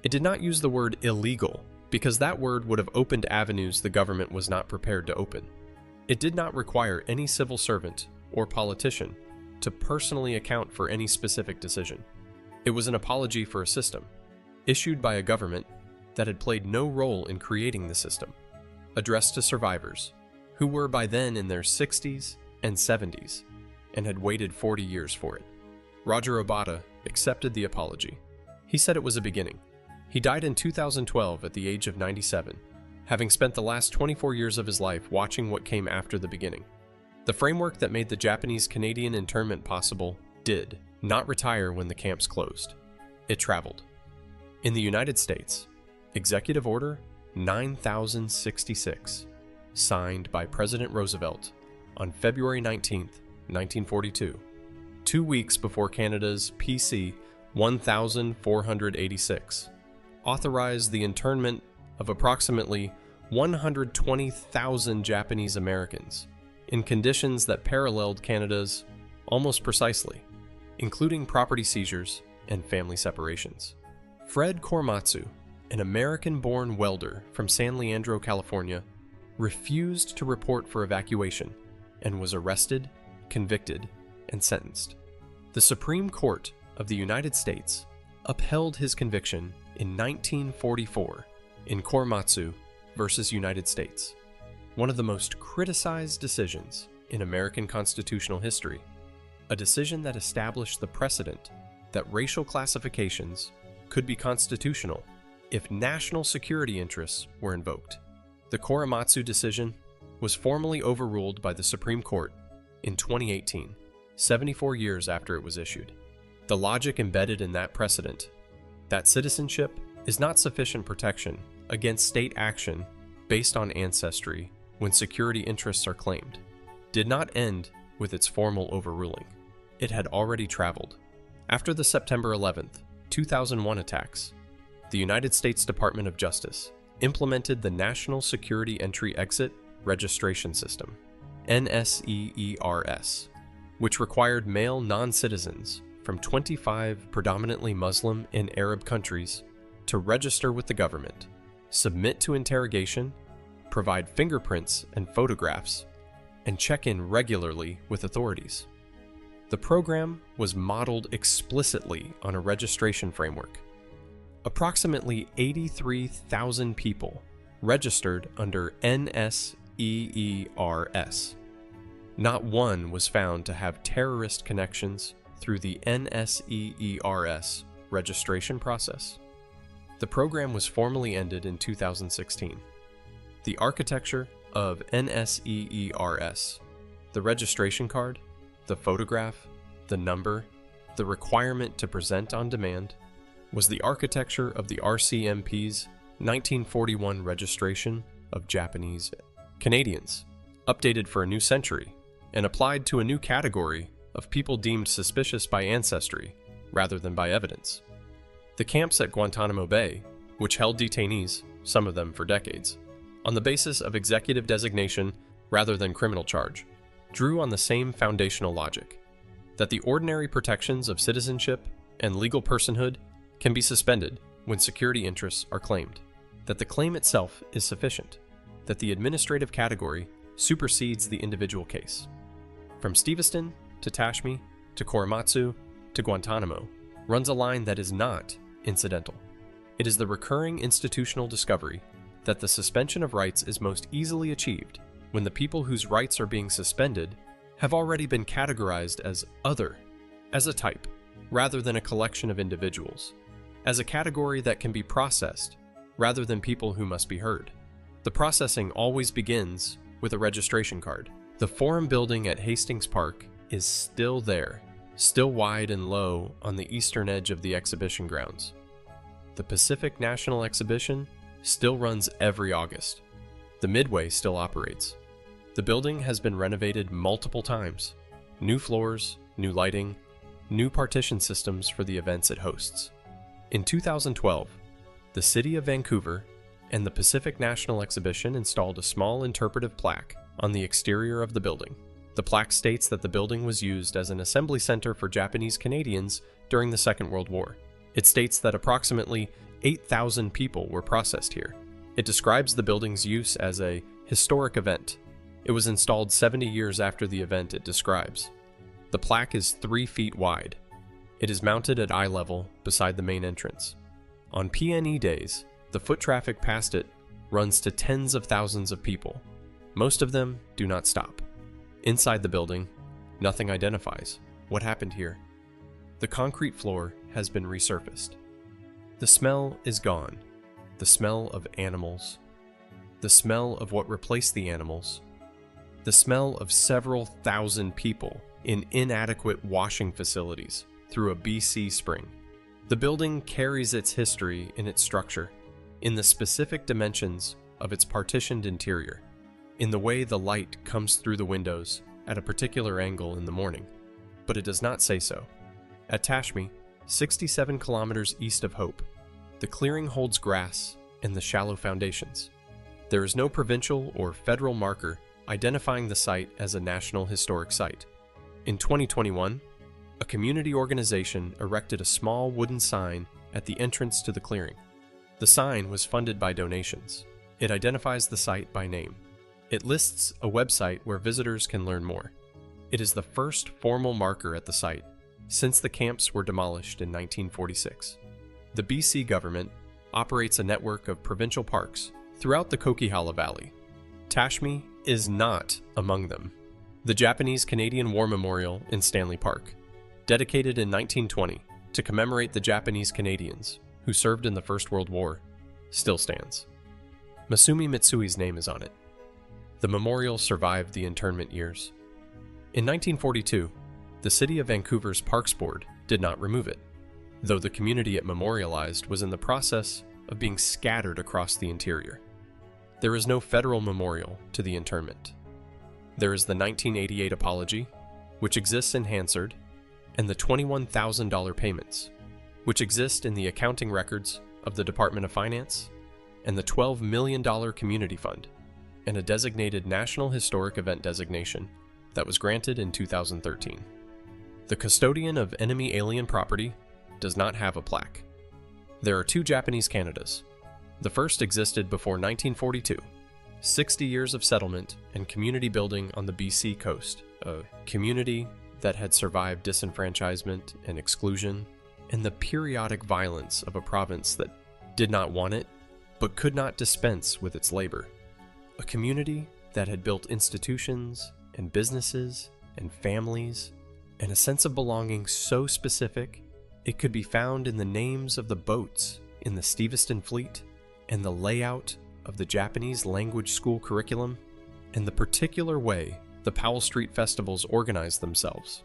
It did not use the word illegal, because that word would have opened avenues the government was not prepared to open. It did not require any civil servant or politician to personally account for any specific decision. It was an apology for a system, issued by a government that had played no role in creating the system, addressed to survivors who were by then in their 60s and 70s and had waited 40 years for it. Roger Obata accepted the apology. He said it was a beginning. He died in 2012 at the age of 97, having spent the last 24 years of his life watching what came after the beginning. The framework that made the Japanese Canadian internment possible did not retire when the camps closed. It traveled. In the United States, Executive Order 9066, signed by President Roosevelt on February 19, 1942, 2 weeks before Canada's PC 1486, authorized the internment of approximately 120,000 Japanese Americans in conditions that paralleled Canada's almost precisely, including property seizures and family separations. Fred Korematsu, an American-born welder from San Leandro, California, refused to report for evacuation and was arrested, convicted, and sentenced. The Supreme Court of the United States upheld his conviction in 1944 in Korematsu versus United States, one of the most criticized decisions in American constitutional history, a decision that established the precedent that racial classifications could be constitutional if national security interests were invoked. The Korematsu decision was formally overruled by the Supreme Court in 2018, 74 years after it was issued. The logic embedded in that precedent, that citizenship is not sufficient protection against state action based on ancestry when security interests are claimed, did not end with its formal overruling. It had already traveled. After the September 11th, 2001 attacks, the United States Department of Justice implemented the National Security Entry-Exit Registration System, NSEERS, which required male non-citizens from 25 predominantly Muslim and Arab countries to register with the government, submit to interrogation, provide fingerprints and photographs, and check in regularly with authorities. The program was modeled explicitly on a registration framework. Approximately 83,000 people registered under NSEERS. Not one was found to have terrorist connections through the NSEERS registration process. The program was formally ended in 2016. The architecture of NSEERS, the registration card, the photograph, the number, the requirement to present on demand, was the architecture of the RCMP's 1941 registration of Japanese Canadians, updated for a new century, and applied to a new category of people deemed suspicious by ancestry rather than by evidence. The camps at Guantanamo Bay, which held detainees, some of them for decades, on the basis of executive designation rather than criminal charge, drew on the same foundational logic, that the ordinary protections of citizenship and legal personhood can be suspended when security interests are claimed, that the claim itself is sufficient, that the administrative category supersedes the individual case. From Steveston to Tashme to Korematsu to Guantanamo runs a line that is not incidental. It is the recurring institutional discovery that the suspension of rights is most easily achieved when the people whose rights are being suspended have already been categorized as other, as a type, rather than a collection of individuals, as a category that can be processed rather than people who must be heard. The processing always begins with a registration card. The Forum building at Hastings Park is still there, still wide and low on the eastern edge of the exhibition grounds. The Pacific National Exhibition still runs every August. The Midway still operates. The building has been renovated multiple times. New floors, new lighting, new partition systems for the events it hosts. In 2012, the City of Vancouver and the Pacific National Exhibition installed a small interpretive plaque on the exterior of the building. The plaque states that the building was used as an assembly center for Japanese Canadians during the Second World War. It states that approximately 8,000 people were processed here. It describes the building's use as a historic event. It was installed 70 years after the event it describes. The plaque is 3 feet wide. It is mounted at eye level beside the main entrance. On PNE days, the foot traffic past it runs to tens of thousands of people. Most of them do not stop. Inside the building, nothing identifies what happened here. The concrete floor has been resurfaced. The smell is gone. The smell of animals. The smell of what replaced the animals. The smell of several thousand people in inadequate washing facilities through a BC spring. The building carries its history in its structure, in the specific dimensions of its partitioned interior, in the way the light comes through the windows at a particular angle in the morning, but it does not say so. At Tashme, 67 kilometers east of Hope, the clearing holds grass and the shallow foundations. There is no provincial or federal marker identifying the site as a National Historic Site. In 2021, a community organization erected a small wooden sign at the entrance to the clearing. The sign was funded by donations. It identifies the site by name. It lists a website where visitors can learn more. It is the first formal marker at the site since the camps were demolished in 1946. The BC government operates a network of provincial parks throughout the Coquihalla Valley. Tashme is not among them. The Japanese-Canadian War Memorial in Stanley Park, dedicated in 1920 to commemorate the Japanese Canadians who served in the First World War, still stands. Masumi Mitsui's name is on it. The memorial survived the internment years. In 1942, the City of Vancouver's Parks Board did not remove it, though the community it memorialized was in the process of being scattered across the interior. There is no federal memorial to the internment. There is the 1988 apology, which exists in Hansard, and the $21,000 payments, which exist in the accounting records of the Department of Finance, and the $12 million community fund, and a designated National Historic Event designation that was granted in 2013. The custodian of enemy alien property does not have a plaque. There are 2 Japanese Canadas. The first existed before 1942, 60 years of settlement and community building on the BC coast, a community that had survived disenfranchisement and exclusion, and the periodic violence of a province that did not want it, but could not dispense with its labor. A community that had built institutions and businesses and families, and a sense of belonging so specific it could be found in the names of the boats in the Steveston fleet, and the layout of the Japanese language school curriculum, and the particular way the Powell Street festivals organized themselves.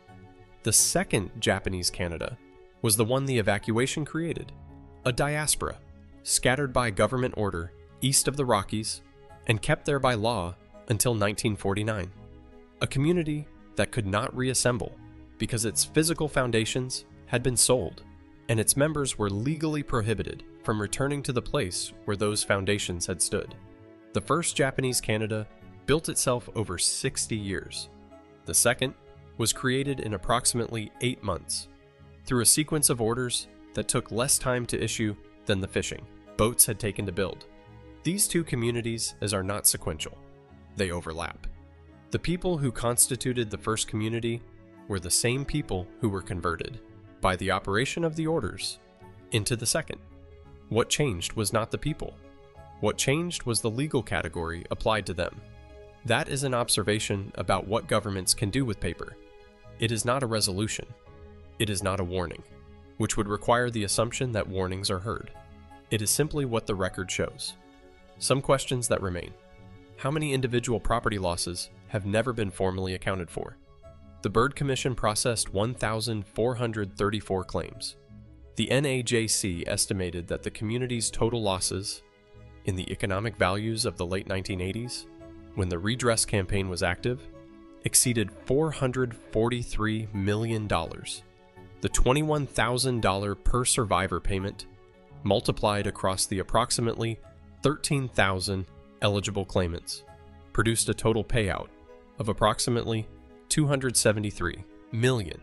The second Japanese Canada was the one the evacuation created, a diaspora, scattered by government order east of the Rockies, and kept there by law until 1949. A community that could not reassemble because its physical foundations had been sold, and its members were legally prohibited from returning to the place where those foundations had stood. The first Japanese Canada built itself over 60 years. The second was created in approximately 8 months, through a sequence of orders that took less time to issue than the fishing boats had taken to build. These two communities are not sequential. They overlap. The people who constituted the first community were the same people who were converted, by the operation of the orders, into the second. What changed was not the people. What changed was the legal category applied to them. That is an observation about what governments can do with paper. It is not a resolution. It is not a warning, which would require the assumption that warnings are heard. It is simply what the record shows. Some questions that remain. How many individual property losses have never been formally accounted for? The Byrd Commission processed 1,434 claims. The NAJC estimated that the community's total losses, in the economic values of the late 1980s, when the Redress campaign was active, exceeded $443 million. The $21,000 per survivor payment, multiplied across the approximately 13,000 eligible claimants, produced a total payout of approximately $273 million.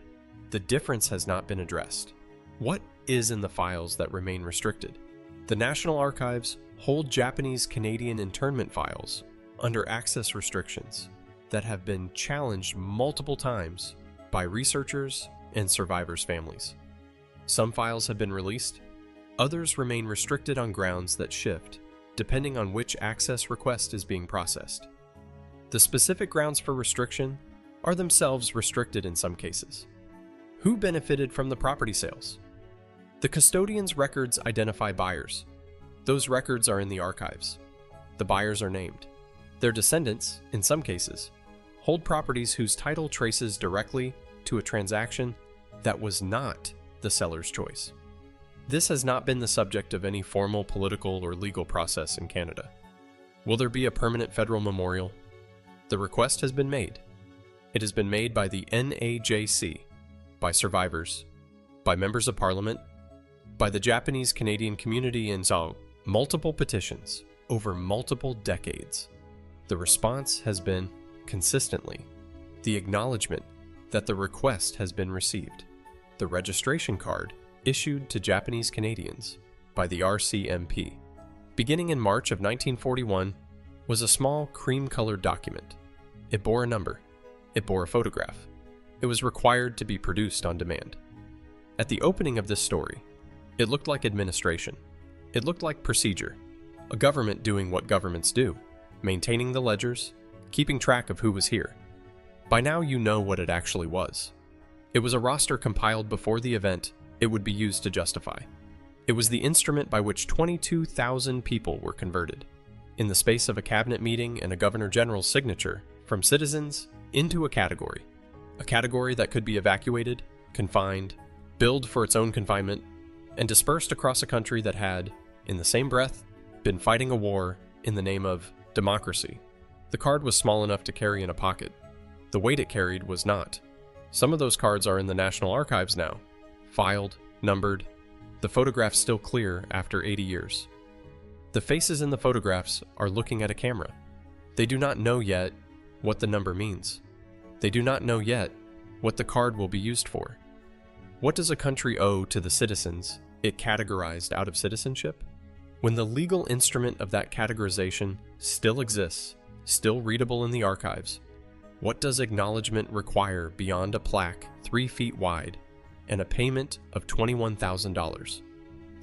The difference has not been addressed. What is in the files that remain restricted? The National Archives hold Japanese Canadian internment files under access restrictions that have been challenged multiple times by researchers and survivors' families. Some files have been released, others remain restricted on grounds that shift depending on which access request is being processed. The specific grounds for restriction are themselves restricted in some cases. Who benefited from the property sales? The custodian's records identify buyers. Those records are in the archives. The buyers are named. Their descendants, in some cases, hold properties whose title traces directly to a transaction that was not the seller's choice. This has not been the subject of any formal political or legal process in Canada. Will there be a permanent federal memorial? The request has been made. It has been made by the NAJC, by survivors, by members of parliament, by the Japanese Canadian community in Zao, multiple petitions over multiple decades. The response has been, consistently, the acknowledgement that the request has been received. The registration card issued to Japanese Canadians by the RCMP, beginning in March of 1941, was a small cream-colored document. It bore a number. It bore a photograph. It was required to be produced on demand. At the opening of this story, it looked like administration. It looked like procedure, a government doing what governments do, maintaining the ledgers, keeping track of who was here. By now you know what it actually was. It was a roster compiled before the event it would be used to justify. It was the instrument by which 22,000 people were converted, in the space of a cabinet meeting and a governor general's signature, from citizens into a category that could be evacuated, confined, billed for its own confinement, and dispersed across a country that had, in the same breath, been fighting a war in the name of democracy. The card was small enough to carry in a pocket. The weight it carried was not. Some of those cards are in the National Archives now, filed, numbered, the photographs still clear after 80 years. The faces in the photographs are looking at a camera. They do not know yet what the number means. They do not know yet what the card will be used for. What does a country owe to the citizens it categorized out of citizenship? When the legal instrument of that categorization still exists, still readable in the archives, what does acknowledgement require beyond a plaque 3 feet wide and a payment of $21,000?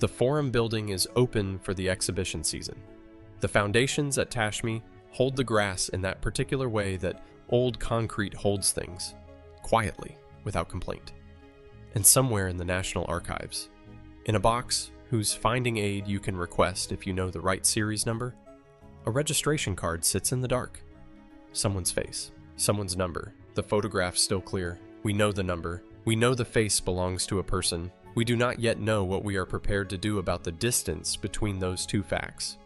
The Forum building is open for the exhibition season. The foundations at Tashme hold the grass in that particular way that old concrete holds things, quietly, without complaint. And somewhere in the National Archives, in a box whose finding aid you can request if you know the right series number, a registration card sits in the dark. Someone's face, someone's number, the photograph still clear. We know the number. We know the face belongs to a person. We do not yet know what we are prepared to do about the distance between those two facts.